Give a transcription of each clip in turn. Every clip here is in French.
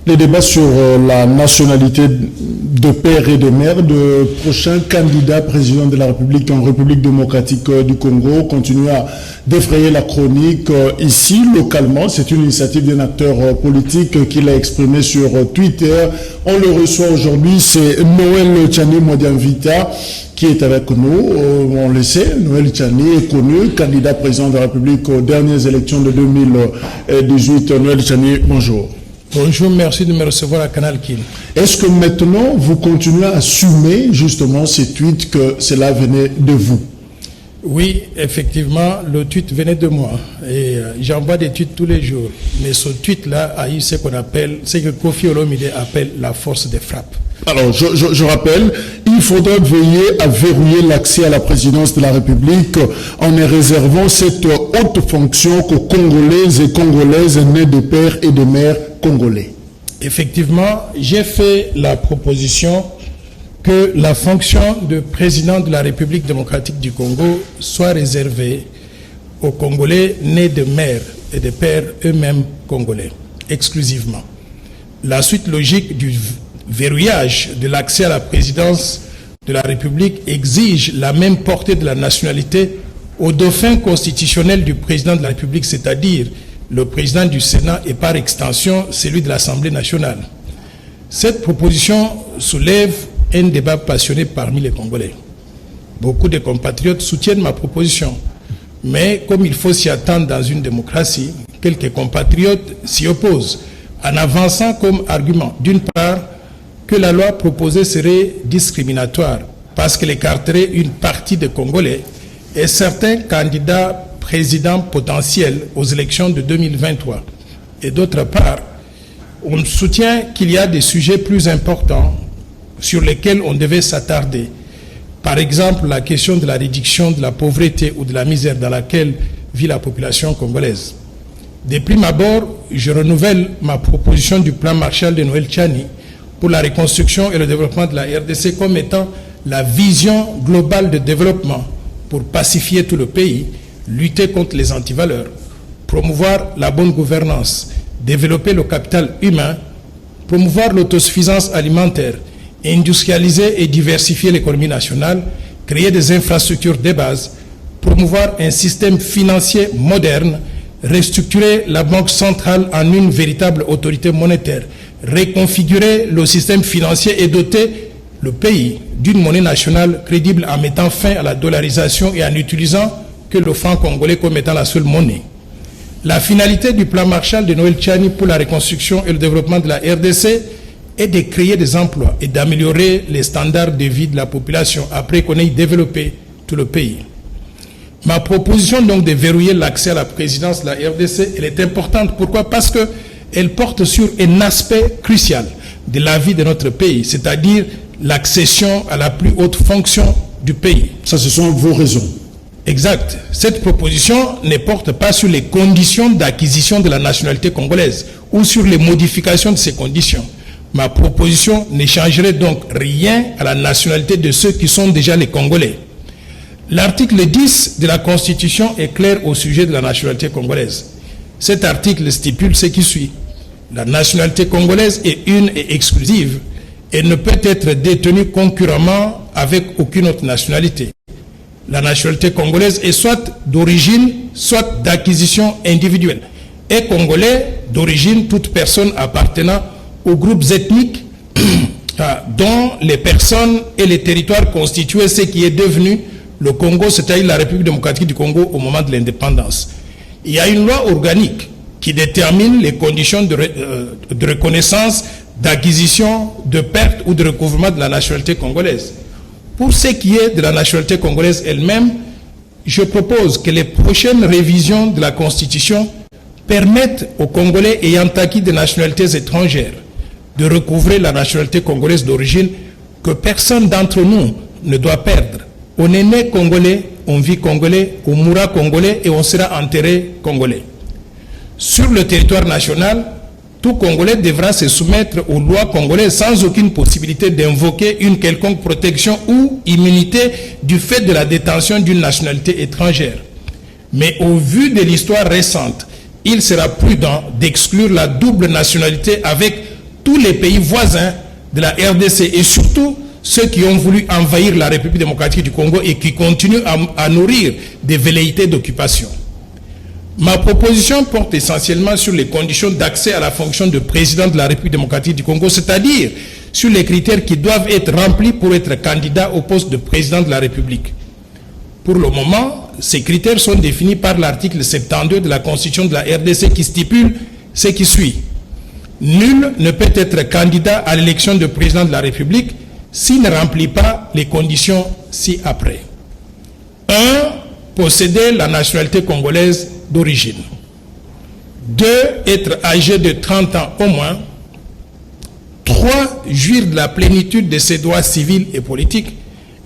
Les débats sur la nationalité de père et de mère de prochains candidats président de la République en République démocratique du Congo continuent à défrayer la chronique ici, localement. C'est une initiative d'un acteur politique qui l'a exprimé sur Twitter. On le reçoit aujourd'hui, c'est Noël Tchani Modianvita qui est avec nous. On le sait, Noël Tchani est connu, candidat président de la République aux dernières élections de 2018. Noël Tchani, bonjour. Bonjour, merci de me recevoir à Canal Kin. Est-ce que maintenant, vous continuez à assumer justement ces tweets que cela venait de vous? Oui, effectivement, le tweet venait de moi. Et j'envoie des tweets tous les jours. Mais ce tweet-là a eu ce qu'on appelle, ce que Kofi Olomide appelle la force de frappe. Alors, je rappelle, il faudra veiller à verrouiller l'accès à la présidence de la République en réservant cette haute fonction qu'aux Congolaises et Congolaises nés de père et de mère congolais. Effectivement, j'ai fait la proposition que la fonction de président de la République démocratique du Congo soit réservée aux Congolais nés de mère et de père eux-mêmes congolais, exclusivement. La suite logique du verrouillage de l'accès à la présidence de la République exige la même portée de la nationalité au dauphin constitutionnel du président de la République, c'est-à-dire le président du Sénat et par extension celui de l'Assemblée nationale. Cette proposition soulève un débat passionné parmi les Congolais. Beaucoup de compatriotes soutiennent ma proposition, mais comme il faut s'y attendre dans une démocratie, quelques compatriotes s'y opposent en avançant comme argument, d'une part, que la loi proposée serait discriminatoire parce qu'elle écarterait une partie des Congolais et certains candidats présidents potentiels aux élections de 2023. Et d'autre part, on soutient qu'il y a des sujets plus importants sur lesquels on devait s'attarder. Par exemple, la question de la réduction de la pauvreté ou de la misère dans laquelle vit la population congolaise. De prime abord, je renouvelle ma proposition du plan Marshall de Noël Tchani pour la reconstruction et le développement de la RDC comme étant la vision globale de développement pour pacifier tout le pays, lutter contre les antivaleurs, promouvoir la bonne gouvernance, développer le capital humain, promouvoir l'autosuffisance alimentaire, industrialiser et diversifier l'économie nationale, créer des infrastructures de base, promouvoir un système financier moderne, restructurer la Banque centrale en une véritable autorité monétaire, reconfigurer le système financier et doter le pays d'une monnaie nationale crédible en mettant fin à la dollarisation et en utilisant que le franc congolais comme étant la seule monnaie. La finalité du plan Marshall de Noël Tchani pour la reconstruction et le développement de la RDC est de créer des emplois et d'améliorer les standards de vie de la population après qu'on ait développé tout le pays. Ma proposition donc de verrouiller l'accès à la présidence de la RDC, elle est importante. Pourquoi? Parce qu'elle porte sur un aspect crucial de la vie de notre pays, c'est-à-dire l'accession à la plus haute fonction du pays. Ça, ce sont vos raisons. Exact. Cette proposition ne porte pas sur les conditions d'acquisition de la nationalité congolaise ou sur les modifications de ces conditions. Ma proposition ne changerait donc rien à la nationalité de ceux qui sont déjà les Congolais. L'article 10 de la Constitution est clair au sujet de la nationalité congolaise. Cet article stipule ce qui suit. La nationalité congolaise est une et exclusive et ne peut être détenue concurremment avec aucune autre nationalité. La nationalité congolaise est soit d'origine, soit d'acquisition individuelle. Et congolais d'origine, toute personne appartenant aux groupes ethniques dont les personnes et les territoires constituaient ce qui est devenu le Congo, c'est-à-dire la République démocratique du Congo au moment de l'indépendance. Il y a une loi organique qui détermine les conditions de reconnaissance, d'acquisition, de perte ou de recouvrement de la nationalité congolaise. Pour ce qui est de la nationalité congolaise elle-même, je propose que les prochaines révisions de la Constitution permettent aux Congolais ayant acquis des nationalités étrangères de recouvrer la nationalité congolaise d'origine que personne d'entre nous ne doit perdre. On est né congolais, on vit congolais, on mourra congolais et on sera enterré congolais. Sur le territoire national, tout Congolais devra se soumettre aux lois congolaises sans aucune possibilité d'invoquer une quelconque protection ou immunité du fait de la détention d'une nationalité étrangère. Mais au vu de l'histoire récente, il sera prudent d'exclure la double nationalité avec tous les pays voisins de la RDC et surtout ceux qui ont voulu envahir la République démocratique du Congo et qui continuent à nourrir des velléités d'occupation. Ma proposition porte essentiellement sur les conditions d'accès à la fonction de président de la République démocratique du Congo, c'est-à-dire sur les critères qui doivent être remplis pour être candidat au poste de président de la République. Pour le moment, ces critères sont définis par l'article 72 de la Constitution de la RDC qui stipule ce qui suit. Nul ne peut être candidat à l'élection de président de la République s'il ne remplit pas les conditions ci-après. 1. Posséder la nationalité congolaise d'origine. 2. Être âgé de 30 ans au moins. 3. Jouir de la plénitude de ses droits civils et politiques.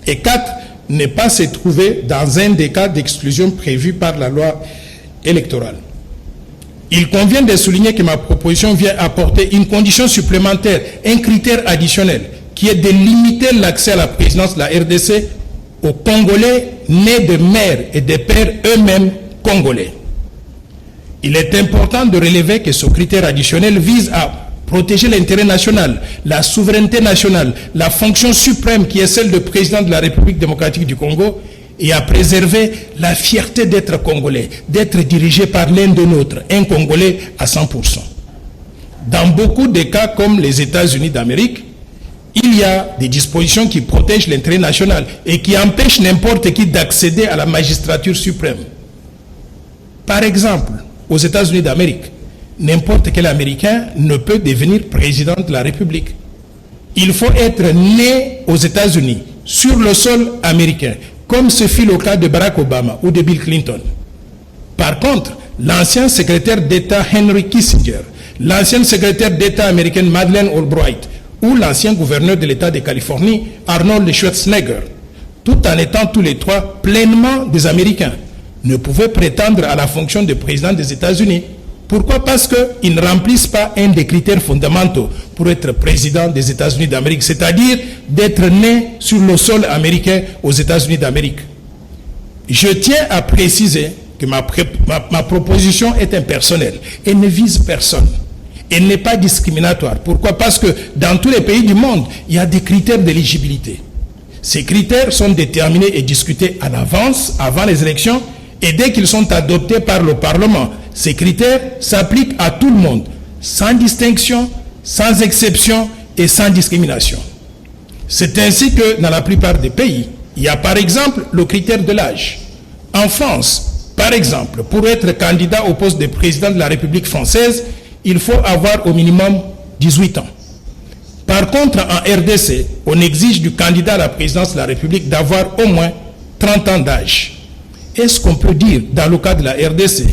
Et 4. Ne pas se trouver dans un des cas d'exclusion prévus par la loi électorale. Il convient de souligner que ma proposition vient apporter une condition supplémentaire, un critère additionnel, qui est de limiter l'accès à la présidence de la RDC aux Congolais nés de mères et de pères eux-mêmes congolais. Il est important de relever que ce critère additionnel vise à protéger l'intérêt national, la souveraineté nationale, la fonction suprême qui est celle de président de la République démocratique du Congo et à préserver la fierté d'être congolais, d'être dirigé par l'un de nôtres, un Congolais à 100%. Dans beaucoup de cas comme les États-Unis d'Amérique, il y a des dispositions qui protègent l'intérêt national et qui empêchent n'importe qui d'accéder à la magistrature suprême. Par exemple, aux États-Unis d'Amérique, n'importe quel Américain ne peut devenir président de la République. Il faut être né aux États-Unis, sur le sol américain, comme ce fut le cas de Barack Obama ou de Bill Clinton. Par contre, l'ancien secrétaire d'État Henry Kissinger, l'ancienne secrétaire d'État américaine Madeleine Albright ou l'ancien gouverneur de l'État de Californie Arnold Schwarzenegger, tout en étant tous les trois pleinement des Américains, ne pouvaient prétendre à la fonction de président des États-Unis. Pourquoi? Parce qu'ils ne remplissent pas un des critères fondamentaux pour être président des États-Unis d'Amérique, c'est-à-dire d'être né sur le sol américain aux États-Unis d'Amérique. Je tiens à préciser que ma proposition est impersonnelle. Elle ne vise personne. Elle n'est pas discriminatoire. Pourquoi? Parce que dans tous les pays du monde, il y a des critères d'éligibilité. Ces critères sont déterminés et discutés à l'avance, avant les élections, et dès qu'ils sont adoptés par le Parlement, ces critères s'appliquent à tout le monde, sans distinction, sans exception et sans discrimination. C'est ainsi que dans la plupart des pays, il y a par exemple le critère de l'âge. En France, par exemple, pour être candidat au poste de président de la République française, il faut avoir au minimum 18 ans. Par contre, en RDC, on exige du candidat à la présidence de la République d'avoir au moins 30 ans d'âge. Est-ce qu'on peut dire, dans le cas de la RDC,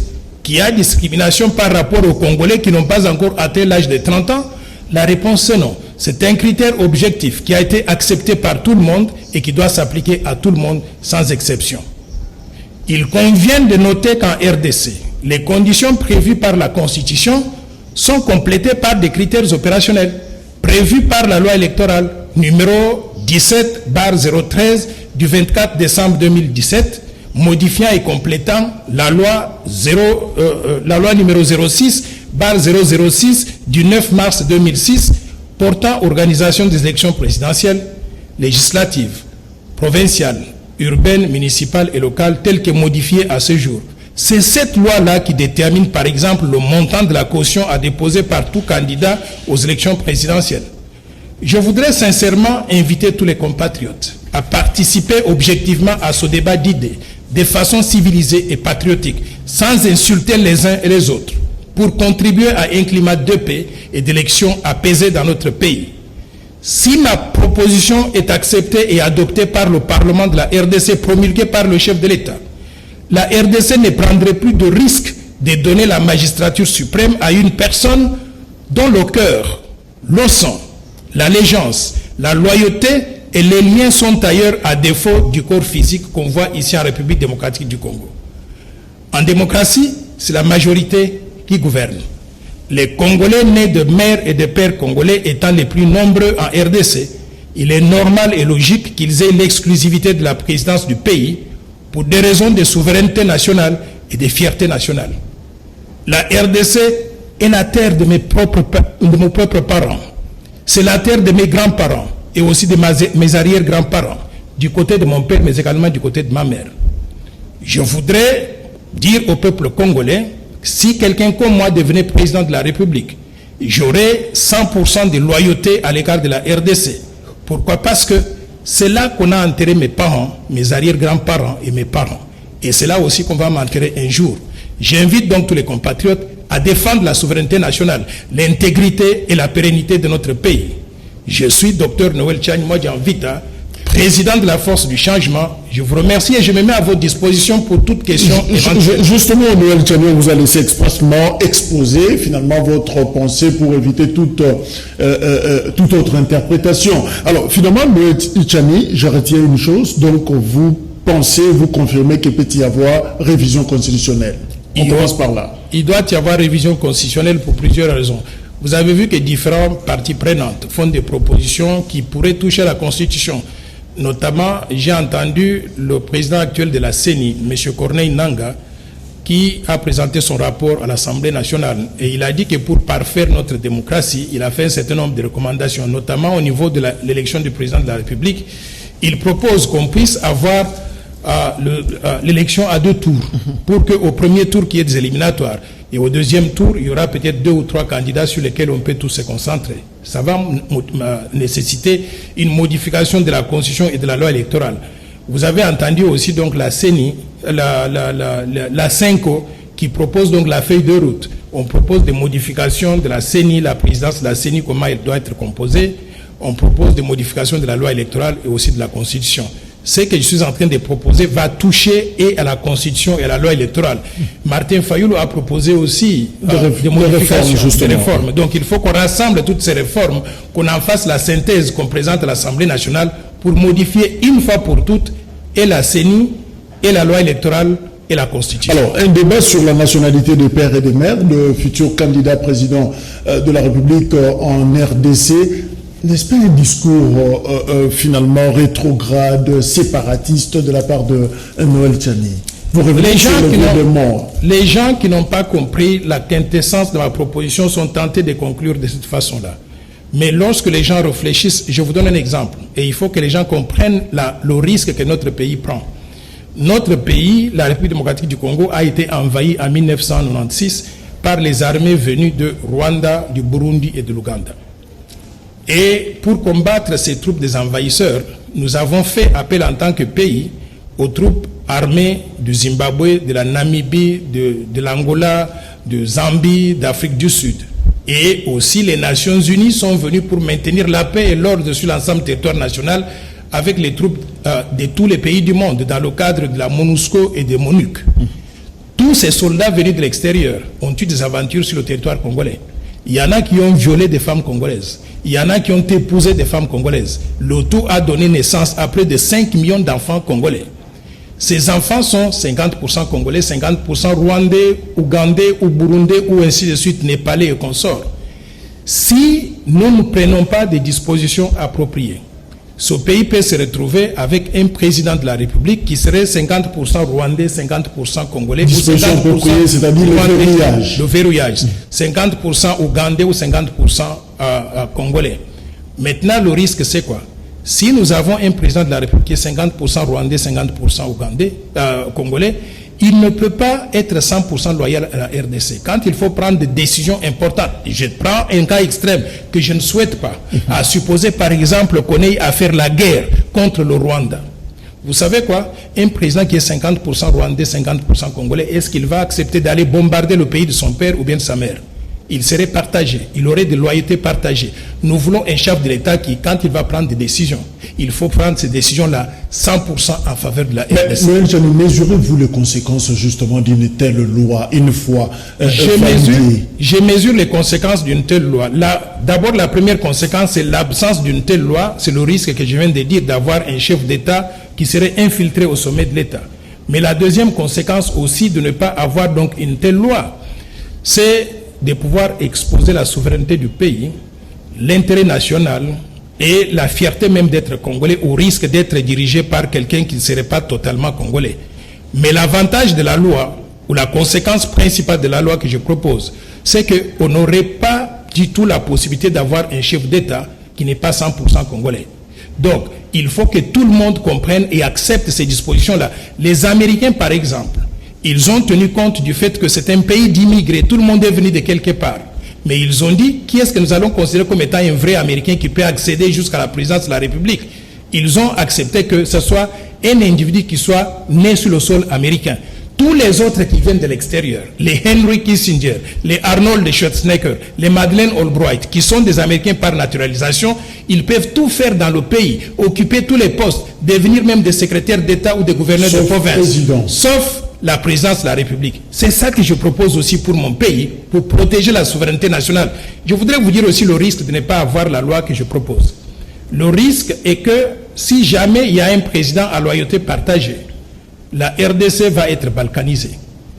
qu'il y a discrimination par rapport aux Congolais qui n'ont pas encore atteint l'âge de 30 ans? La réponse est non. C'est un critère objectif qui a été accepté par tout le monde et qui doit s'appliquer à tout le monde sans exception. Il convient de noter qu'en RDC, les conditions prévues par la Constitution sont complétées par des critères opérationnels prévus par la loi électorale numéro 17/013 du 24 décembre 2017, modifiant et complétant la loi numéro 06/006 du 9 mars 2006 portant organisation des élections présidentielles, législatives, provinciales, urbaines, municipales et locales telles que modifiées à ce jour. C'est cette loi-là qui détermine par exemple le montant de la caution à déposer par tout candidat aux élections présidentielles. Je voudrais sincèrement inviter tous les compatriotes à participer objectivement à ce débat d'idées, de façon civilisée et patriotique, sans insulter les uns et les autres, pour contribuer à un climat de paix et d'élections apaisées dans notre pays. Si ma proposition est acceptée et adoptée par le Parlement de la RDC, promulguée par le chef de l'État, la RDC ne prendrait plus de risque de donner la magistrature suprême à une personne dont le cœur, le sang, l'allégeance, la loyauté et les liens sont ailleurs à défaut du corps physique qu'on voit ici en République démocratique du Congo. En démocratie, c'est la majorité qui gouverne. Les Congolais nés de mères et de pères congolais étant les plus nombreux en RDC, il est normal et logique qu'ils aient l'exclusivité de la présidence du pays pour des raisons de souveraineté nationale et de fierté nationale. La RDC est la terre de mes propres parents, C'est la terre de mes grands-parents et aussi de mes arrière-grands-parents, du côté de mon père, mais également du côté de ma mère. Je voudrais dire au peuple congolais, si quelqu'un comme moi devenait président de la République, j'aurais 100% de loyauté à l'égard de la RDC. Pourquoi? Parce que c'est là qu'on a enterré mes parents, mes arrière-grands-parents et mes parents. Et c'est là aussi qu'on va m'enterrer un jour. J'invite donc tous les compatriotes à défendre la souveraineté nationale, l'intégrité et la pérennité de notre pays. Je suis Dr Noël Tchani Modjan Vita, président de la Force du Changement. Je vous remercie et je me mets à votre disposition pour toute question éventuelle. Justement, Noël Tchani, on vous a laissé expressement exposer finalement votre pensée pour éviter toute autre interprétation. Alors, finalement, Noël Tchani, je retiens une chose, donc vous pensez, vous confirmez qu'il peut y avoir révision constitutionnelle. On commence par là. Il doit y avoir révision constitutionnelle pour plusieurs raisons. Vous avez vu que différentes parties prenantes font des propositions qui pourraient toucher la Constitution. Notamment, j'ai entendu le président actuel de la CENI, M. Corneille Nangaa, qui a présenté son rapport à l'Assemblée nationale. Et il a dit que pour parfaire notre démocratie, il a fait un certain nombre de recommandations, notamment au niveau de l'élection du président de la République. Il propose qu'on puisse avoir l'élection à 2 tours, pour qu'au premier tour, qu'il y ait des éliminatoires, et au deuxième tour, il y aura peut-être 2 ou 3 candidats sur lesquels on peut tous se concentrer. Ça va nécessiter une modification de la Constitution et de la loi électorale. Vous avez entendu aussi donc la CENI, la CENCO, qui propose donc la feuille de route. On propose des modifications de la CENI, la présidence de la CENI, comment elle doit être composée. On propose des modifications de la loi électorale et aussi de la Constitution. Ce que je suis en train de proposer va toucher et à la Constitution et à la loi électorale. Martin Fayulu a proposé aussi des modifications, des réformes. Donc il faut qu'on rassemble toutes ces réformes, qu'on en fasse la synthèse, qu'on présente à l'Assemblée nationale pour modifier une fois pour toutes et la CENI, et la loi électorale, et la Constitution. Alors, un débat sur la nationalité des pères et des mères, le futur candidat président de la République en RDC. N'est-ce pas un discours finalement rétrograde, séparatiste de la part de Noël Tchani? Vous revenez sur le gouvernement. Les gens qui n'ont pas compris la quintessence de ma proposition sont tentés de conclure de cette façon-là. Mais lorsque les gens réfléchissent, je vous donne un exemple, et il faut que les gens comprennent le risque que notre pays prend. Notre pays, la République démocratique du Congo, a été envahi en 1996 par les armées venues de Rwanda, du Burundi et de l'Ouganda. Et pour combattre ces troupes des envahisseurs, nous avons fait appel en tant que pays aux troupes armées du Zimbabwe, de la Namibie, de l'Angola, de Zambie, d'Afrique du Sud. Et aussi les Nations Unies sont venues pour maintenir la paix et l'ordre sur l'ensemble du territoire national avec les troupes de tous les pays du monde dans le cadre de la MONUSCO et de MONUC. Tous ces soldats venus de l'extérieur ont eu des aventures sur le territoire congolais. Il y en a qui ont violé des femmes congolaises. Il y en a qui ont épousé des femmes congolaises. Le tout a donné naissance à près de 5 millions d'enfants congolais. Ces enfants sont 50% congolais, 50% rwandais, ougandais ou burundais ou ainsi de suite, népalais et consorts. Si nous ne prenons pas des dispositions appropriées, ce pays peut se retrouver avec un président de la République qui serait 50% rwandais, 50% congolais, ou 50% c'est-à-dire le verrouillage, 50% ougandais ou 50% congolais. Maintenant, le risque, c'est quoi? Si nous avons un président de la République qui est 50% rwandais, 50% ougandais, congolais, il ne peut pas être 100% loyal à la RDC. Quand il faut prendre des décisions importantes, je prends un cas extrême que je ne souhaite pas, à supposer par exemple qu'on ait à faire la guerre contre le Rwanda. Vous savez quoi? Un président qui est 50% rwandais, 50% congolais, est-ce qu'il va accepter d'aller bombarder le pays de son père ou bien de sa mère? Il serait partagé, il aurait des loyautés partagées. Nous voulons un chef de l'État qui, quand il va prendre des décisions, il faut prendre ces décisions-là 100% en faveur de la RDC. Mais mesurez-vous les conséquences justement d'une telle loi une fois je mesure les conséquences d'une telle loi. D'abord, la première conséquence, c'est l'absence d'une telle loi. C'est le risque que je viens de dire d'avoir un chef d'État qui serait infiltré au sommet de l'État. Mais la deuxième conséquence aussi de ne pas avoir donc une telle loi, c'est de pouvoir exposer la souveraineté du pays, l'intérêt national et la fierté même d'être congolais au risque d'être dirigé par quelqu'un qui ne serait pas totalement congolais. Mais l'avantage de la loi, ou la conséquence principale de la loi que je propose, c'est qu'on n'aurait pas du tout la possibilité d'avoir un chef d'État qui n'est pas 100% congolais. Donc, il faut que tout le monde comprenne et accepte ces dispositions-là. Les Américains, par exemple, ils ont tenu compte du fait que c'est un pays d'immigrés. Tout le monde est venu de quelque part. Mais ils ont dit, qui est-ce que nous allons considérer comme étant un vrai Américain qui peut accéder jusqu'à la présidence de la République? Ils ont accepté que ce soit un individu qui soit né sur le sol américain. Tous les autres qui viennent de l'extérieur, les Henry Kissinger, les Arnold Schwarzenegger, les Madeleine Albright, qui sont des Américains par naturalisation, ils peuvent tout faire dans le pays, occuper tous les postes, devenir même des secrétaires d'État ou des gouverneurs de province, sauf la présidence de la République. C'est ça que je propose aussi pour mon pays, pour protéger la souveraineté nationale. Je voudrais vous dire aussi le risque de ne pas avoir la loi que je propose. Le risque est que si jamais il y a un président à loyauté partagée, la RDC va être balkanisée.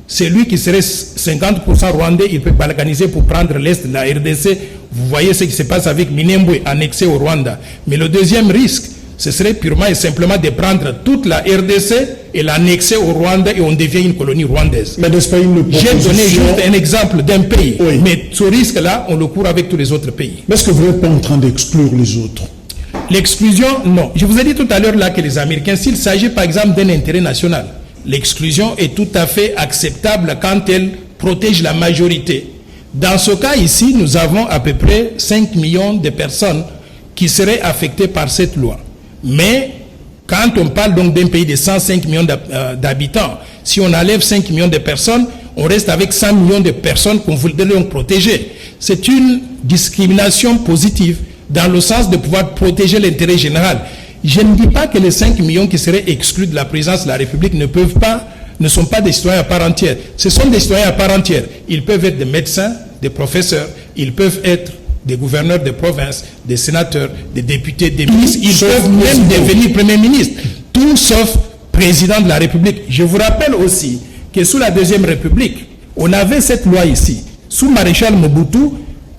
Celui qui serait 50% rwandais, il peut balkaniser pour prendre l'Est de la RDC. Vous voyez ce qui se passe avec Minembwe annexé au Rwanda. Mais le deuxième risque, ce serait purement et simplement de prendre toute la RDC et l'annexer au Rwanda et on devient une colonie rwandaise. Mais n'est-ce pas une proposition... J'ai donné juste un exemple d'un pays. Oui. Mais ce risque-là, on le court avec tous les autres pays. Mais est-ce que vous n'êtes pas en train d'exclure les autres? L'exclusion, non. Je vous ai dit tout à l'heure là que les Américains, s'il s'agit par exemple d'un intérêt national, l'exclusion est tout à fait acceptable quand elle protège la majorité. Dans ce cas ici, nous avons à peu près 5 millions de personnes qui seraient affectées par cette loi. Mais quand on parle donc d'un pays de 105 millions d'habitants, si on enlève 5 millions de personnes, on reste avec 100 millions de personnes qu'on voudrait donc protéger. C'est une discrimination positive dans le sens de pouvoir protéger l'intérêt général. Je ne dis pas que les 5 millions qui seraient exclus de la présidence de la République ne sont pas des citoyens à part entière. Ce sont des citoyens à part entière. Ils peuvent être des médecins, des professeurs, ils peuvent être des gouverneurs de province, des sénateurs, des députés, des ministres. Ils peuvent même devenir Premier ministre. Tout sauf président de la République. Je vous rappelle aussi que sous la Deuxième République, on avait cette loi ici. Sous Maréchal Mobutu,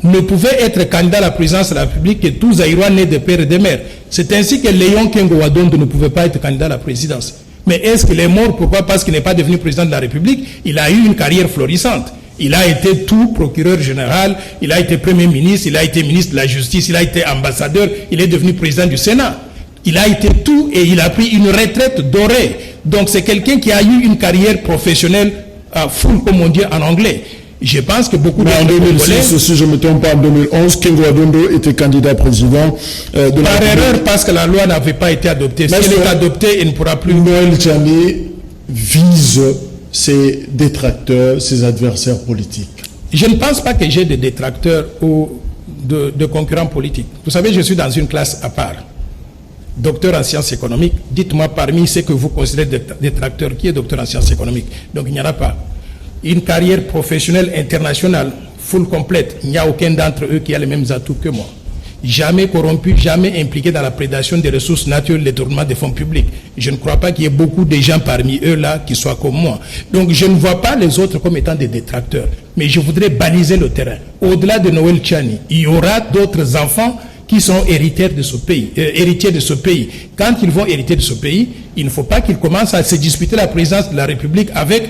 ne pouvait être candidat à la présidence de la République que tous Aïrois nés de père et de mère. C'est ainsi que Léon Kengo Wadondo ne pouvait pas être candidat à la présidence. Mais est-ce qu'il est mort? Pourquoi? Parce qu'il n'est pas devenu président de la République. Il a eu une carrière florissante. Il a été tout procureur général, il a été premier ministre, il a été ministre de la Justice, il a été ambassadeur, il est devenu président du Sénat. Il a été tout et il a pris une retraite dorée. Donc c'est quelqu'un qui a eu une carrière professionnelle full, comme on dit en anglais. Je pense que beaucoup de... en 2006, si je ne me trompe pas, en 2011, Kengo Wadondo était candidat président de la Par erreur, parce que la loi n'avait pas été adoptée. Si elle est adoptée, il ne pourra plus... Noël Tchani vise ses détracteurs, ses adversaires politiques. Je ne pense pas que j'ai des détracteurs ou de concurrents politiques. Vous savez, je suis dans une classe à part. Docteur en sciences économiques, dites-moi parmi ceux que vous considérez détracteurs, qui est docteur en sciences économiques? Donc il n'y en a pas. Une carrière professionnelle internationale, full complète, il n'y a aucun d'entre eux qui a les mêmes atouts que moi. Jamais corrompu, jamais impliqué dans la prédation des ressources naturelles, le détournement des fonds publics. Je ne crois pas qu'il y ait beaucoup de gens parmi eux là qui soient comme moi. Donc je ne vois pas les autres comme étant des détracteurs. Mais je voudrais baliser le terrain. Au-delà de Noël Tchani, il y aura d'autres enfants qui sont héritiers de ce pays, Quand ils vont hériter de ce pays, il ne faut pas qu'ils commencent à se disputer la présidence de la République avec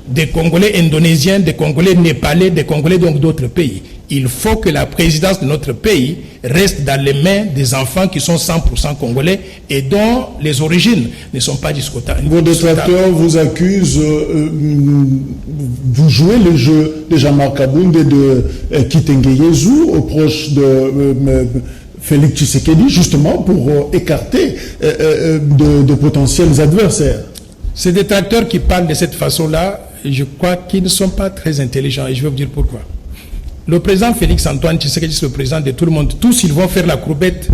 des Congolais indonésiens, des Congolais népalais, des Congolais donc d'autres pays. Il faut que la présidence de notre pays reste dans les mains des enfants qui sont 100% congolais et dont les origines ne sont pas discutables. Vos détracteurs vous accusent, vous jouez le jeu de Jean-Marc Abound et de Kitenge Yezu, aux proches de Félix Tshisekedi, justement pour écarter de potentiels adversaires. Ces détracteurs qui parlent de cette façon-là, je crois qu'ils ne sont pas très intelligents et je vais vous dire pourquoi. Le président Félix Antoine Tshisekedi, c'est le président de tout le monde. Tous, ils vont faire la courbette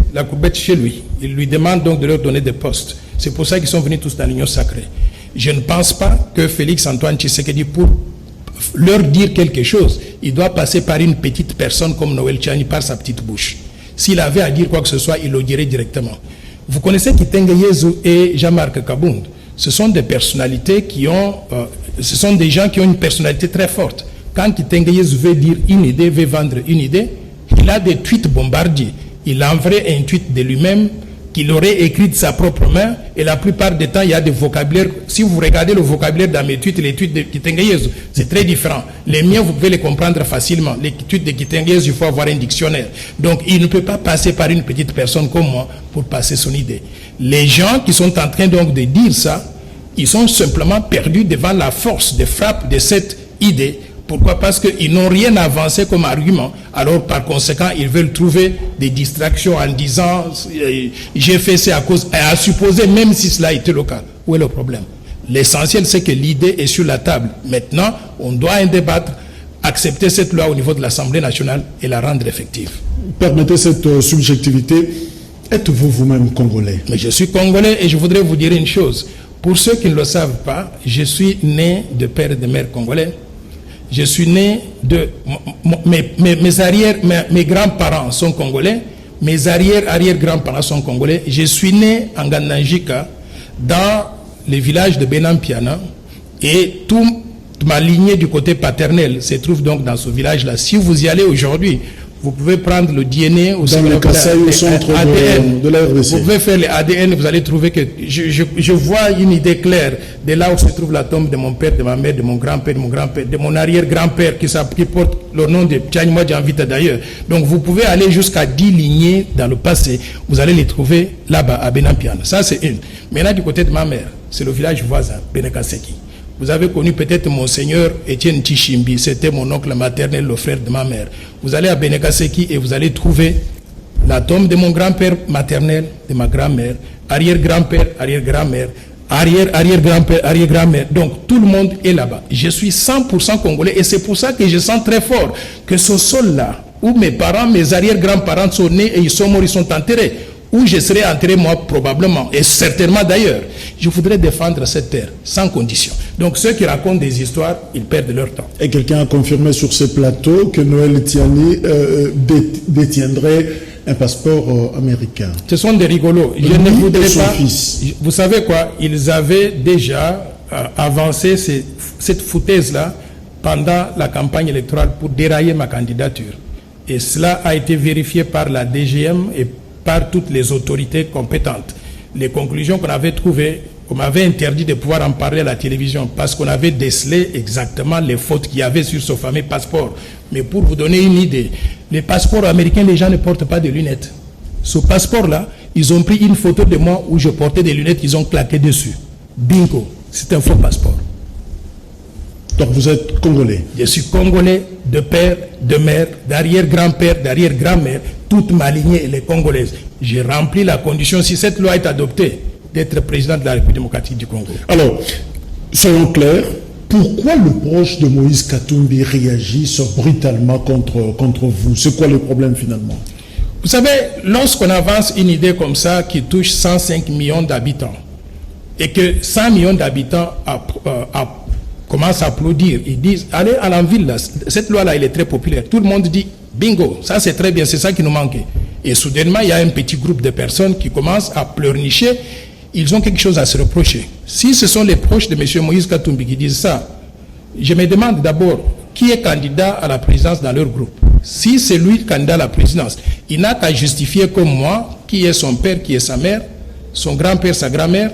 chez lui. Ils lui demandent donc de leur donner des postes. C'est pour ça qu'ils sont venus tous dans l'Union sacrée. Je ne pense pas que Félix Antoine Tshisekedi, pour leur dire quelque chose, il doit passer par une petite personne comme Noël Tchani, par sa petite bouche. S'il avait à dire quoi que ce soit, il le dirait directement. Vous connaissez Kitenge Yezu et Jean-Marc Kabound. Ce sont des personnalités ce sont des gens qui ont une personnalité très forte. Quand Kitenge Yezu veut dire une idée, veut vendre une idée, il a des tweets bombardiers. Il enverrait un tweet de lui-même qu'il aurait écrit de sa propre main, et la plupart du temps, il y a des vocabulaires. Si vous regardez le vocabulaire dans mes tweets, les tweets de Kitengeyes, c'est très différent. Les miens, vous pouvez les comprendre facilement. Les tweets de Kitengeyes, il faut avoir un dictionnaire. Donc, il ne peut pas passer par une petite personne comme moi pour passer son idée. Les gens qui sont en train donc de dire ça, ils sont simplement perdus devant la force de frappe de cette idée. Pourquoi? Parce qu'ils n'ont rien avancé comme argument. Alors, par conséquent, ils veulent trouver des distractions en disant j'ai fait ça à supposer, même si cela était local. Où est le problème? L'essentiel, c'est que l'idée est sur la table. Maintenant, on doit en débattre, accepter cette loi au niveau de l'Assemblée nationale et la rendre effective. Permettez cette subjectivité. Êtes-vous vous-même congolais? Mais je suis congolais et je voudrais vous dire une chose. Pour ceux qui ne le savent pas, je suis né de père et de mère congolais. Je suis né de... Mes grands-parents sont congolais. Mes arrière-grands-parents sont congolais. Je suis né en Gandanjika, dans le village de Benampiana. Et toute ma lignée du côté paternel se trouve donc dans ce village-là. Si vous y allez aujourd'hui, vous pouvez prendre le DNA au centre de la RDC. Vous pouvez faire l'ADN, vous allez trouver que je vois une idée claire de là où se trouve la tombe de mon père, de ma mère, de mon grand-père, de mon arrière-grand-père qui porte le nom de Tchagnoua Djanvita d'ailleurs. Donc vous pouvez aller jusqu'à 10 lignées dans le passé, vous allez les trouver là-bas à Benampiana. Ça c'est une. Maintenant du côté de ma mère, c'est le village voisin, Benekaseki. Vous avez connu peut-être Monseigneur Étienne Tchishimbi, c'était mon oncle maternel, le frère de ma mère. Vous allez à Benekaseki et vous allez trouver la tombe de mon grand-père maternel, de ma grand-mère, arrière-grand-père, arrière-grand-mère, arrière-arrière-grand-père, arrière-grand-mère. Donc tout le monde est là-bas. Je suis 100% congolais et c'est pour ça que je sens très fort que ce sol-là, où mes parents, mes arrière-grands-parents sont nés et ils sont morts, ils sont enterrés, où je serai enterré moi probablement, et certainement d'ailleurs, je voudrais défendre cette terre, sans condition. Donc ceux qui racontent des histoires, ils perdent leur temps. Et quelqu'un a confirmé sur ce plateau que Noël Tiani détiendrait un passeport américain. Ce sont des rigolos. Je ne voudrais pas... Vous savez quoi? Ils avaient déjà avancé cette foutaise-là pendant la campagne électorale pour dérailler ma candidature. Et cela a été vérifié par la DGM et par toutes les autorités compétentes. Les conclusions qu'on avait trouvées, on m'avait interdit de pouvoir en parler à la télévision parce qu'on avait décelé exactement les fautes qu'il y avait sur ce fameux passeport. Mais pour vous donner une idée, les passeports américains, les gens ne portent pas de lunettes. Ce passeport-là, ils ont pris une photo de moi où je portais des lunettes, ils ont claqué dessus. Bingo, c'est un faux passeport. Donc vous êtes congolais? Je suis congolais de père, de mère, d'arrière-grand-père, d'arrière-grand-mère. Toute ma lignée, elle est congolaise. J'ai rempli la condition, si cette loi est adoptée, d'être président de la République démocratique du Congo. Alors, soyons clairs, pourquoi le proche de Moïse Katumbi réagit brutalement contre vous? C'est quoi le problème finalement? Vous savez, lorsqu'on avance une idée comme ça qui touche 105 millions d'habitants et que 100 millions d'habitants commencent à applaudir, ils disent allez à la ville, là, cette loi-là, elle est très populaire. Tout le monde dit bingo, ça c'est très bien, c'est ça qui nous manquait. Et soudainement, il y a un petit groupe de personnes qui commencent à pleurnicher. Ils ont quelque chose à se reprocher. Si ce sont les proches de M. Moïse Katumbi qui disent ça, je me demande d'abord qui est candidat à la présidence dans leur groupe. Si c'est lui le candidat à la présidence, il n'a qu'à justifier comme moi qui est son père, qui est sa mère, son grand-père, sa grand-mère,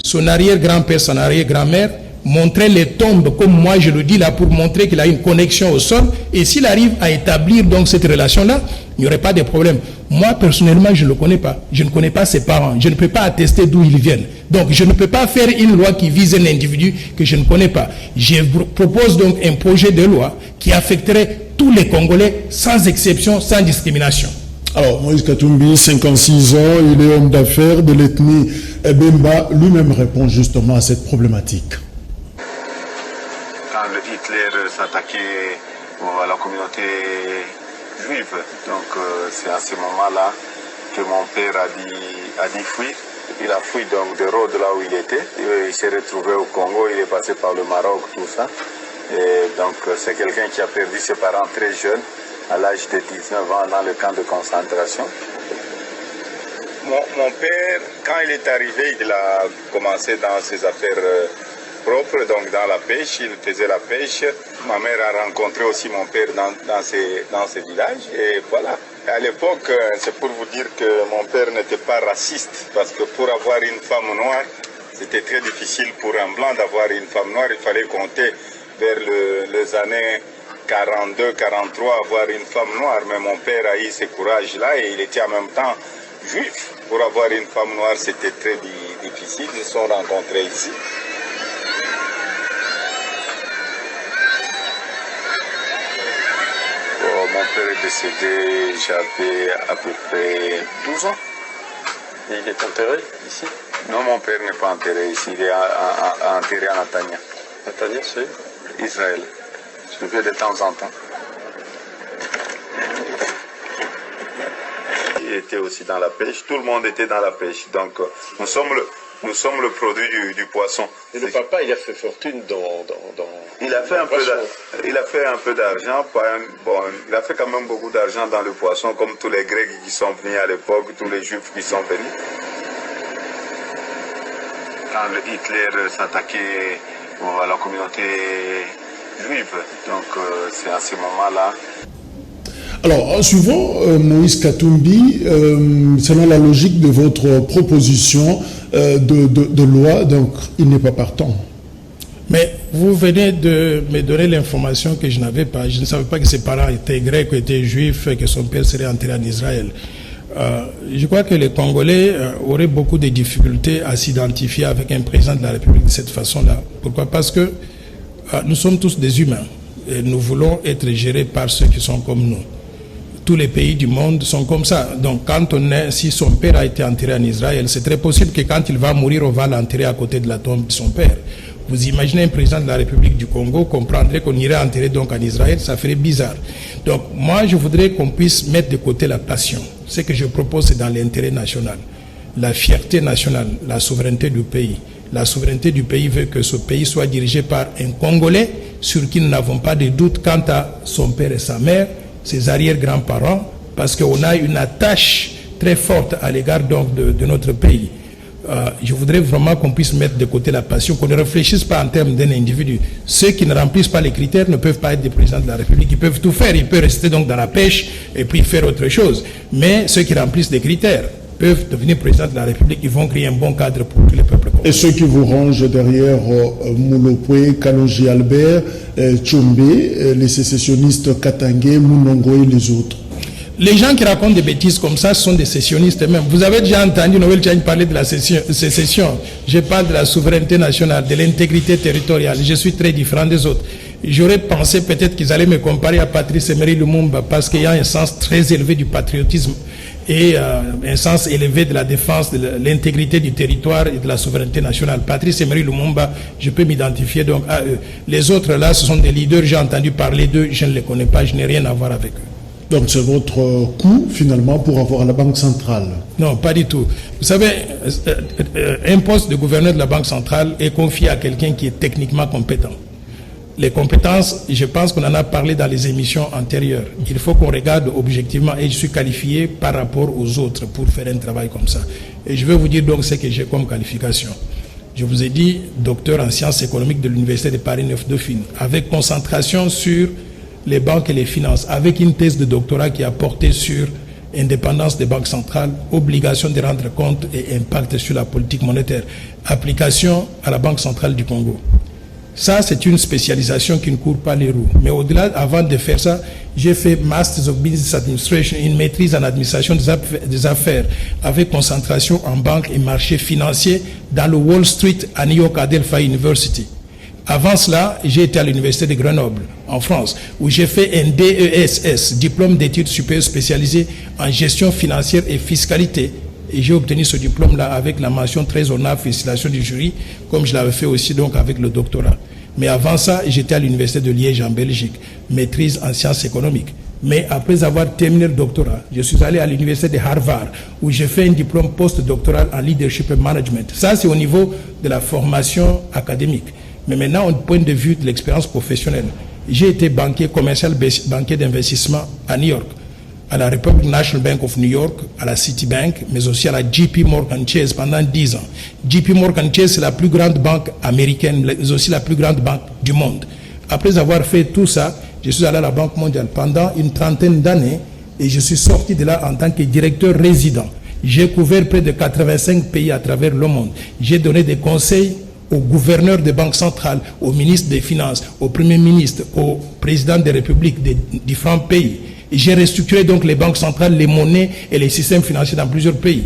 son arrière-grand-père, son arrière-grand-mère, montrer les tombes comme moi je le dis là pour montrer qu'il a une connexion au sol, et s'il arrive à établir donc cette relation-là, il n'y aurait pas de problème. Moi personnellement je ne le connais pas, je ne connais pas ses parents, je ne peux pas attester d'où ils viennent. Donc je ne peux pas faire une loi qui vise un individu que je ne connais pas. Je propose donc un projet de loi qui affecterait tous les Congolais sans exception, sans discrimination. Alors, Moïse Katumbi, 56 ans, il est homme d'affaires de l'ethnie Bemba, lui-même répond justement à cette problématique. Quand Hitler s'attaquait à la communauté juive, donc c'est à ce moment-là que mon père a dit fuir. Il a fui donc de Rhodes là où il était. Il s'est retrouvé au Congo, il est passé par le Maroc, tout ça. Et donc c'est quelqu'un qui a perdu ses parents très jeunes, à l'âge de 19 ans dans le camp de concentration. Mon père, quand il est arrivé, il a commencé dans ses affaires propres, donc dans la pêche, il faisait la pêche. Ma mère a rencontré aussi mon père dans ces villages, et voilà. À l'époque, c'est pour vous dire que mon père n'était pas raciste, parce que pour avoir une femme noire, c'était très difficile pour un blanc d'avoir une femme noire. Il fallait compter vers les années 42, 43, avoir une femme noire. Mais mon père a eu ce courage-là et il était en même temps juif. Pour avoir une femme noire, c'était très difficile. Ils se sont rencontrés ici. Mon père est décédé, j'avais à peu près 12 ans. Et il est enterré ici? Non, mon père n'est pas enterré ici, il est enterré à Netanya. Netanya, c'est Israël. Je le fais de temps en temps. Il était aussi dans la pêche, tout le monde était dans la pêche. Donc nous sommes le produit du poisson. Et le papa, il a fait fortune dans il a fait un peu d'argent. Bon, il a fait quand même beaucoup d'argent dans le poisson, comme tous les Grecs qui sont venus à l'époque, tous les Juifs qui sont venus. Quand Hitler s'attaquait à la communauté juive, donc c'est à ce moment-là. Alors, en suivant Moïse Katumbi, selon la logique de votre proposition de loi, donc il n'est pas partant. Mais vous venez de me donner l'information que je n'avais pas. Je ne savais pas que ses parents étaient grecs, étaient juifs, que son père serait enterré en Israël. Je crois que les Congolais auraient beaucoup de difficultés à s'identifier avec un président de la République de cette façon-là. Pourquoi? Parce que nous sommes tous des humains et nous voulons être gérés par ceux qui sont comme nous. Tous les pays du monde sont comme ça. Donc, si son père a été enterré en Israël, c'est très possible que quand il va mourir, on va l'enterrer à côté de la tombe de son père. Vous imaginez un président de la République du Congo comprendrait qu'on irait enterrer donc en Israël, ça ferait bizarre. Donc, moi, je voudrais qu'on puisse mettre de côté la passion. Ce que je propose, c'est dans l'intérêt national. La fierté nationale, la souveraineté du pays. La souveraineté du pays veut que ce pays soit dirigé par un Congolais sur qui nous n'avons pas de doute quant à son père et sa mère, ses arrière-grands-parents, parce qu'on a une attache très forte à l'égard donc de notre pays. Je voudrais vraiment qu'on puisse mettre de côté la passion, qu'on ne réfléchisse pas en termes d'un individu. Ceux qui ne remplissent pas les critères ne peuvent pas être des présidents de la République. Ils peuvent tout faire, ils peuvent rester donc dans la pêche et puis faire autre chose. Mais ceux qui remplissent les critères peuvent devenir présidents de la République, ils vont créer un bon cadre pour tous les peuples. Et ceux qui vous rangent derrière Moulopoué, Kalonji Albert, Tchombe, les sécessionnistes Katangé, Mounongo et les autres? Les gens qui racontent des bêtises comme ça sont des sécessionnistes eux-mêmes. Vous avez déjà entendu Noël Tchang parler de la sécession. Je parle de la souveraineté nationale, de l'intégrité territoriale. Je suis très différent des autres. J'aurais pensé peut-être qu'ils allaient me comparer à Patrice Emery Lumumba parce qu'il y a un sens très élevé du patriotisme et un sens élevé de la défense de l'intégrité du territoire et de la souveraineté nationale. Patrice Emery Lumumba, je peux m'identifier donc à eux. Les autres là, ce sont des leaders, j'ai entendu parler d'eux, je ne les connais pas, je n'ai rien à voir avec eux. Donc c'est votre coup, finalement, pour avoir la Banque centrale? Non, pas du tout. Vous savez, un poste de gouverneur de la Banque centrale est confié à quelqu'un qui est techniquement compétent. Les compétences, je pense qu'on en a parlé dans les émissions antérieures. Il faut qu'on regarde objectivement et je suis qualifié par rapport aux autres pour faire un travail comme ça. Et je vais vous dire donc ce que j'ai comme qualification. Je vous ai dit docteur en sciences économiques de l'Université de Paris 9 Dauphine, avec concentration sur les banques et les finances, avec une thèse de doctorat qui a porté sur indépendance des banques centrales, obligation de rendre compte et impact sur la politique monétaire, application à la Banque centrale du Congo. Ça, c'est une spécialisation qui ne court pas les roues. Mais au-delà, avant de faire ça, j'ai fait Masters of Business Administration, une maîtrise en administration des affaires, avec concentration en banque et marché financier dans le Wall Street à New York, à Adelphi University. Avant cela, j'ai été à l'université de Grenoble, en France, où j'ai fait un DESS, diplôme d'études supérieures spécialisées en gestion financière et fiscalité. Et j'ai obtenu ce diplôme-là avec la mention très honorable, félicitations du jury, comme je l'avais fait aussi donc avec le doctorat. Mais avant ça, j'étais à l'université de Liège en Belgique, maîtrise en sciences économiques. Mais après avoir terminé le doctorat, je suis allé à l'université de Harvard, où j'ai fait un diplôme post-doctoral en leadership et management. Ça, c'est au niveau de la formation académique. Mais maintenant, au point de vue de l'expérience professionnelle, j'ai été banquier commercial, banquier d'investissement à New York, à la Republic National Bank of New York, à la Citibank, mais aussi à la JP Morgan Chase pendant 10 ans. JP Morgan Chase, c'est la plus grande banque américaine, mais aussi la plus grande banque du monde. Après avoir fait tout ça, je suis allé à la Banque mondiale. Pendant une trentaine d'années, Et je suis sorti de là en tant que directeur résident. J'ai couvert près de 85 pays à travers le monde. J'ai donné des conseils aux gouverneurs des banques centrales, aux ministres des Finances, aux premiers ministres, aux présidents des républiques des différents pays. Et j'ai restructuré donc les banques centrales, les monnaies et les systèmes financiers dans plusieurs pays.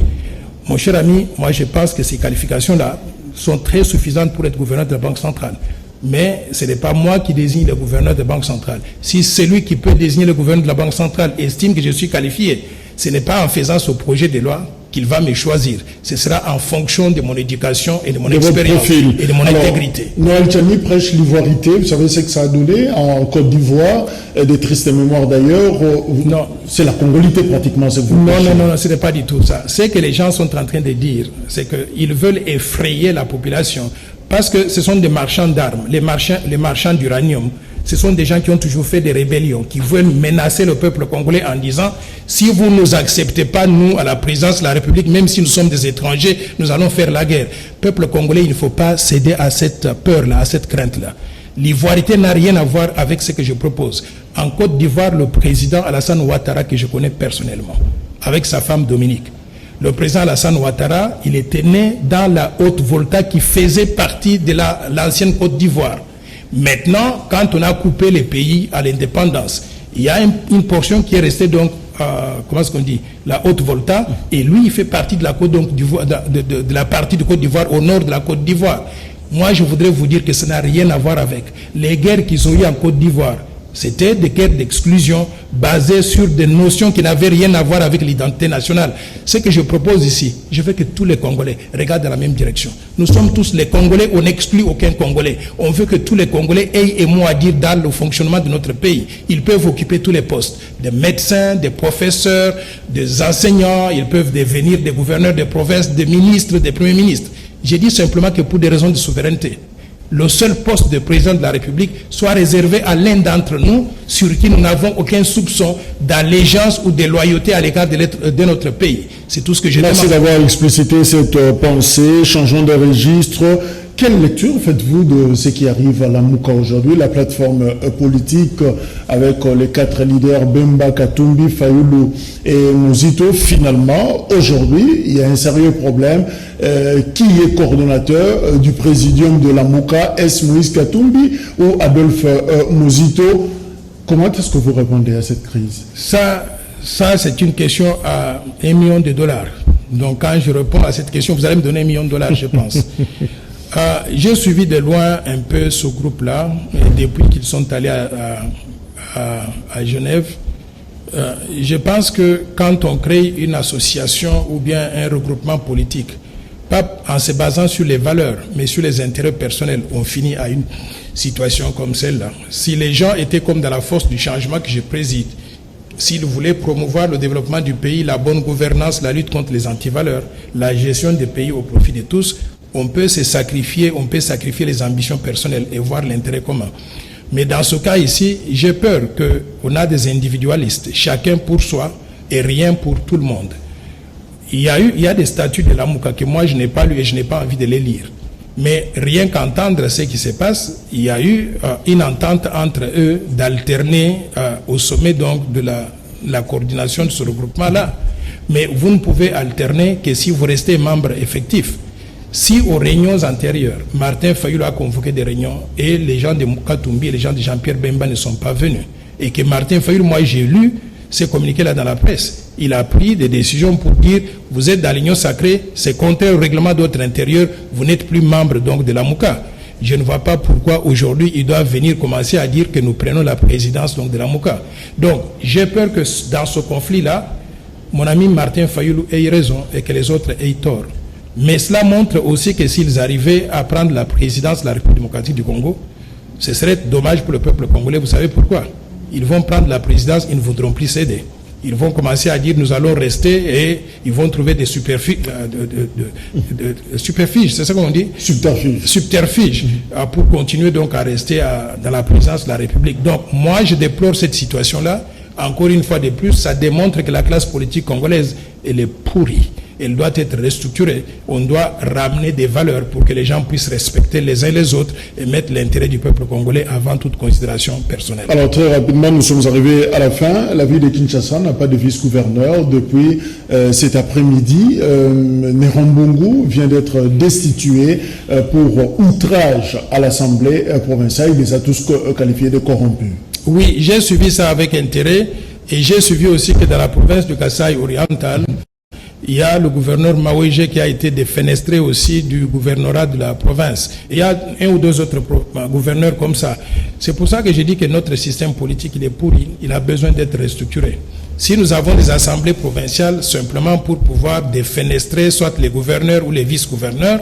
Mon cher ami, moi je pense que ces qualifications-là sont très suffisantes pour être gouverneur de la Banque centrale. Mais ce n'est pas moi qui désigne le gouverneur de la Banque centrale. Si celui qui peut désigner le gouverneur de la Banque centrale estime que je suis qualifié, ce n'est pas en faisant ce projet de loi qu'il va me choisir. Ce sera en fonction de mon éducation et de mon expérience et de mon intégrité. Noël Tchani prêche l'ivoirité. Vous savez ce que ça a donné en Côte d'Ivoire, des tristes mémoires d'ailleurs. Non. C'est la congolité pratiquement. Non, ce n'est pas du tout ça. Ce que les gens sont en train de dire, c'est qu'ils veulent effrayer la population parce que ce sont des marchands d'armes, les marchands d'uranium. Ce sont des gens qui ont toujours fait des rébellions, qui veulent menacer le peuple congolais en disant « Si vous ne nous acceptez pas, nous, à la présidence de la République, même si nous sommes des étrangers, nous allons faire la guerre. » Peuple congolais, il ne faut pas céder à cette peur-là, à cette crainte-là. L'ivoirité n'a rien à voir avec ce que je propose. En Côte d'Ivoire, le président Alassane Ouattara, que je connais personnellement, avec sa femme Dominique, le président Alassane Ouattara, il était né dans la Haute-Volta qui faisait partie de l'ancienne Côte d'Ivoire. Maintenant, quand on a coupé les pays à l'indépendance, il y a une portion qui est restée donc, comment est-ce qu'on dit, la Haute-Volta, et lui, il fait partie de la Côte d'Ivoire, de la partie de Côte d'Ivoire au nord de la Côte d'Ivoire. Moi, je voudrais vous dire que ça n'a rien à voir avec les guerres qu'ils ont eues en Côte d'Ivoire. C'était des guerres d'exclusion basées sur des notions qui n'avaient rien à voir avec l'identité nationale. Ce que je propose ici, je veux que tous les Congolais regardent dans la même direction. Nous sommes tous les Congolais, on n'exclut aucun Congolais. On veut que tous les Congolais aient un mot à dire dans le fonctionnement de notre pays. Ils peuvent occuper tous les postes, des médecins, des professeurs, des enseignants, ils peuvent devenir des gouverneurs de province, des ministres, des premiers ministres. J'ai dit simplement que pour des raisons de souveraineté, le seul poste de président de la République soit réservé à l'un d'entre nous sur qui nous n'avons aucun soupçon d'allégeance ou de loyauté à l'égard de notre pays. C'est tout ce que je demande. Merci d'avoir explicité cette pensée. Changeons de registre. Quelle lecture faites-vous de ce qui arrive à la Mouka aujourd'hui, la plateforme politique avec les 4 leaders Bemba, Katumbi, Fayoulou et Muzito? Finalement, aujourd'hui, il y a un sérieux problème. Qui est coordonnateur du présidium de la Mouka? Est-ce Moïse Katumbi ou Adolphe Muzito? Comment est-ce que vous répondez à cette crise? Ça c'est une question à $1 million. Donc quand je réponds à cette question, vous allez me donner $1 million, je pense. J'ai suivi de loin un peu ce groupe-là, depuis qu'ils sont allés à Genève. Je pense que quand on crée une association ou bien un regroupement politique, pas en se basant sur les valeurs, mais sur les intérêts personnels, on finit à une situation comme celle-là. Si les gens étaient comme dans la force du changement que je préside, s'ils voulaient promouvoir le développement du pays, la bonne gouvernance, la lutte contre les antivaleurs, la gestion des pays au profit de tous, on peut sacrifier les ambitions personnelles et voir l'intérêt commun. Mais dans ce cas ici, j'ai peur qu'on a des individualistes, chacun pour soi et rien pour tout le monde. Il y a des statuts de la Mouka que moi je n'ai pas lu et je n'ai pas envie de les lire. Mais rien qu'entendre ce qui se passe, il y a eu une entente entre eux d'alterner au sommet donc de la coordination de ce regroupement-là. Mais vous ne pouvez alterner que si vous restez membre effectif. Si aux réunions antérieures, Martin Fayoulou a convoqué des réunions et les gens de Katumbi et les gens de Jean-Pierre Bemba ne sont pas venus, et que Martin Fayoulou, moi j'ai lu ces communiqués-là dans la presse, il a pris des décisions pour dire vous êtes dans l'union sacrée, c'est contraire au règlement d'ordre intérieur, vous n'êtes plus membre donc de la Mouka. Je ne vois pas pourquoi aujourd'hui ils doivent venir commencer à dire que nous prenons la présidence donc de la Mouka. Donc j'ai peur que dans ce conflit-là, mon ami Martin Fayoulou ait raison et que les autres aient tort. Mais cela montre aussi que s'ils arrivaient à prendre la présidence de la République démocratique du Congo, ce serait dommage pour le peuple congolais. Vous savez pourquoi? Ils vont prendre la présidence, ils ne voudront plus céder. Ils vont commencer à dire nous allons rester et ils vont trouver des subterfuges, c'est ça qu'on dit? Subterfuges, pour continuer donc à rester dans la présidence de la République. Donc moi je déplore cette situation-là. Encore une fois de plus, ça démontre que la classe politique congolaise, elle est pourrie. elle doit être restructurée. On doit ramener des valeurs pour que les gens puissent respecter les uns les autres et mettre l'intérêt du peuple congolais avant toute considération personnelle. Alors très rapidement, nous sommes arrivés à la fin. La ville de Kinshasa n'a pas de vice-gouverneur depuis cet après-midi. Néron Mbungu vient d'être destitué pour outrage à l'Assemblée provinciale. Il les a tous qualifiés de corrompus. Oui, j'ai suivi ça avec intérêt et j'ai suivi aussi que dans la province de Kasaï oriental, il y a le gouverneur Maouéje qui a été défenestré aussi du gouvernorat de la province. Il y a un ou deux autres gouverneurs comme ça. C'est pour ça que je dis que notre système politique, il est pourri, il a besoin d'être restructuré. Si nous avons des assemblées provinciales simplement pour pouvoir défenestrer soit les gouverneurs ou les vice-gouverneurs,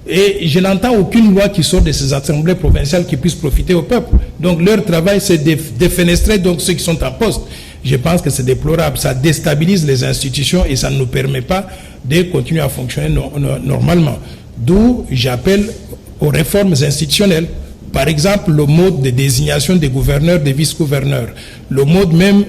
et je n'entends aucune loi qui sort de ces assemblées provinciales qui puisse profiter au peuple. Donc leur travail, c'est de défenestrer donc ceux qui sont en poste. Je pense que c'est déplorable. Ça déstabilise les institutions et ça ne nous permet pas de continuer à fonctionner normalement. D'où j'appelle aux réformes institutionnelles. Par exemple, le mode de désignation des gouverneurs, des vice-gouverneurs, le mode même,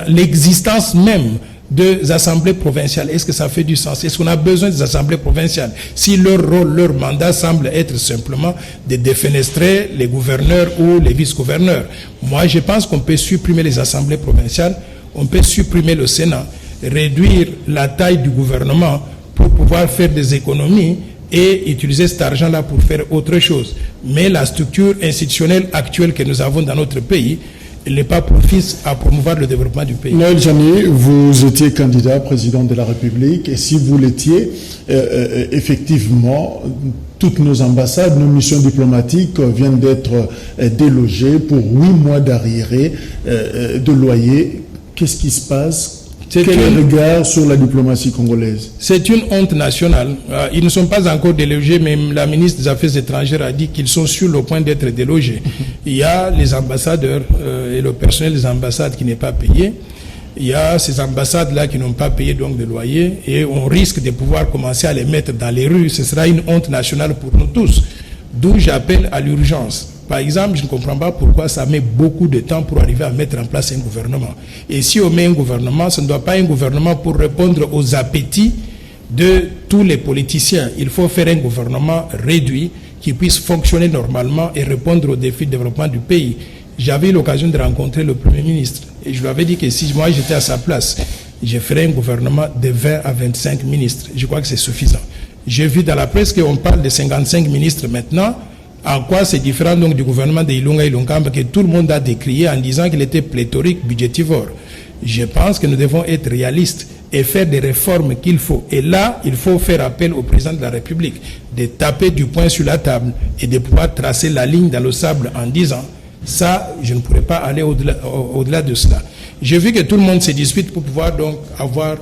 l'existence même des assemblées provinciales. Est-ce que ça fait du sens? Est-ce qu'on a besoin des assemblées provinciales? Si leur rôle, leur mandat semble être simplement de défenestrer les gouverneurs ou les vice-gouverneurs. Moi, je pense qu'on peut supprimer les assemblées provinciales, on peut supprimer le Sénat, réduire la taille du gouvernement pour pouvoir faire des économies et utiliser cet argent-là pour faire autre chose. Mais la structure institutionnelle actuelle que nous avons dans notre pays, il n'est pas propice à promouvoir le développement du pays. Noël Jani, vous étiez candidat président de la République et si vous l'étiez, effectivement, toutes nos ambassades, nos missions diplomatiques viennent d'être délogées pour 8 mois d'arriérés de loyer. Qu'est-ce qui se passe? Quel est le regard sur la diplomatie congolaise? C'est une honte nationale. Ils ne sont pas encore délogés, mais la ministre des Affaires étrangères a dit qu'ils sont sur le point d'être délogés. Il y a les ambassadeurs et le personnel des ambassades qui n'est pas payé. Il y a ces ambassades-là qui n'ont pas payé donc de loyer et on risque de pouvoir commencer à les mettre dans les rues. Ce sera une honte nationale pour nous tous. D'où j'appelle à l'urgence. Par exemple, je ne comprends pas pourquoi ça met beaucoup de temps pour arriver à mettre en place un gouvernement. Et si on met un gouvernement, ce ne doit pas être un gouvernement pour répondre aux appétits de tous les politiciens. Il faut faire un gouvernement réduit qui puisse fonctionner normalement et répondre aux défis de développement du pays. J'avais eu l'occasion de rencontrer le Premier ministre et je lui avais dit que si moi j'étais à sa place, je ferais un gouvernement de 20 à 25 ministres. Je crois que c'est suffisant. J'ai vu dans la presse qu'on parle de 55 ministres maintenant. En quoi c'est différent donc du gouvernement de Ilunga Ilunkamba que tout le monde a décrié en disant qu'il était pléthorique, budgétivore. Je pense que nous devons être réalistes et faire des réformes qu'il faut. Et là, il faut faire appel au président de la République de taper du poing sur la table et de pouvoir tracer la ligne dans le sable en disant ça, je ne pourrais pas aller au-delà de cela. J'ai vu que tout le monde se dispute pour pouvoir donc avoir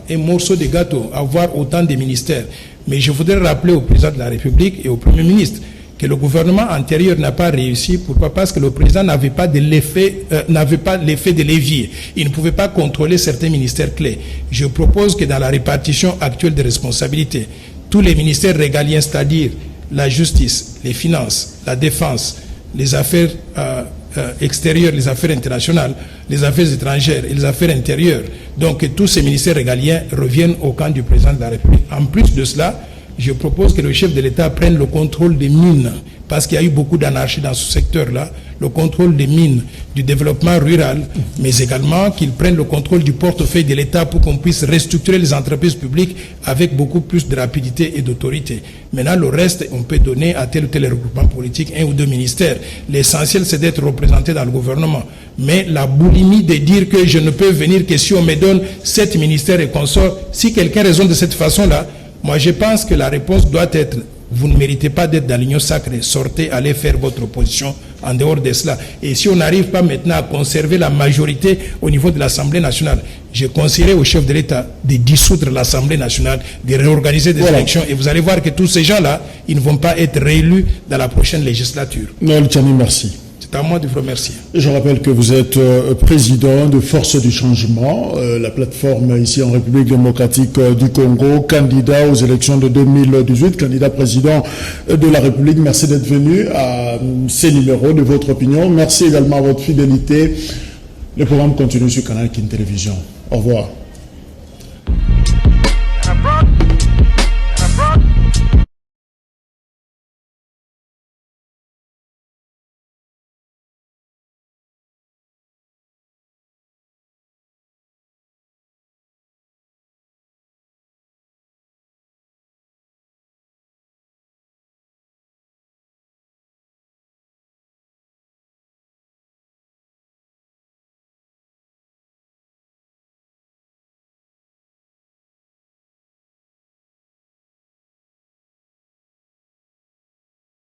un morceau de gâteau, avoir autant de ministères. Mais je voudrais rappeler au président de la République et au Premier ministre que le gouvernement antérieur n'a pas réussi. Pourquoi? Parce que le président n'avait pas l'effet de levier. Il ne pouvait pas contrôler certains ministères clés. Je propose que dans la répartition actuelle des responsabilités, tous les ministères régaliens, c'est-à-dire la justice, les finances, la défense, les affaires extérieures, les affaires internationales, les affaires étrangères et les affaires intérieures, donc que tous ces ministères régaliens reviennent au camp du président de la République. En plus de cela, je propose que le chef de l'État prenne le contrôle des mines, parce qu'il y a eu beaucoup d'anarchie dans ce secteur-là, le contrôle des mines, du développement rural, mais également qu'il prenne le contrôle du portefeuille de l'État pour qu'on puisse restructurer les entreprises publiques avec beaucoup plus de rapidité et d'autorité. Maintenant, le reste, on peut donner à tel ou tel regroupement politique 1 ou 2 ministères. L'essentiel, c'est d'être représenté dans le gouvernement. Mais la boulimie de dire que je ne peux venir que si on me donne 7 ministères et consorts, si quelqu'un raisonne de cette façon-là, moi, je pense que la réponse doit être vous ne méritez pas d'être dans l'union sacrée, sortez, allez faire votre opposition en dehors de cela. Et si on n'arrive pas maintenant à conserver la majorité au niveau de l'Assemblée nationale, je conseillerais au chef de l'État de dissoudre l'Assemblée nationale, de réorganiser des élections, et vous allez voir que tous ces gens-là, ils ne vont pas être réélus dans la prochaine législature. Noël Tchani, merci. C'est à moi de vous remercier. Je rappelle que vous êtes président de Force du Changement, la plateforme ici en République démocratique du Congo, candidat aux élections de 2018, candidat président de la République. Merci d'être venu à ces numéros, de votre opinion. Merci également à votre fidélité. Le programme continue sur Canal Kin Télévision. Au revoir.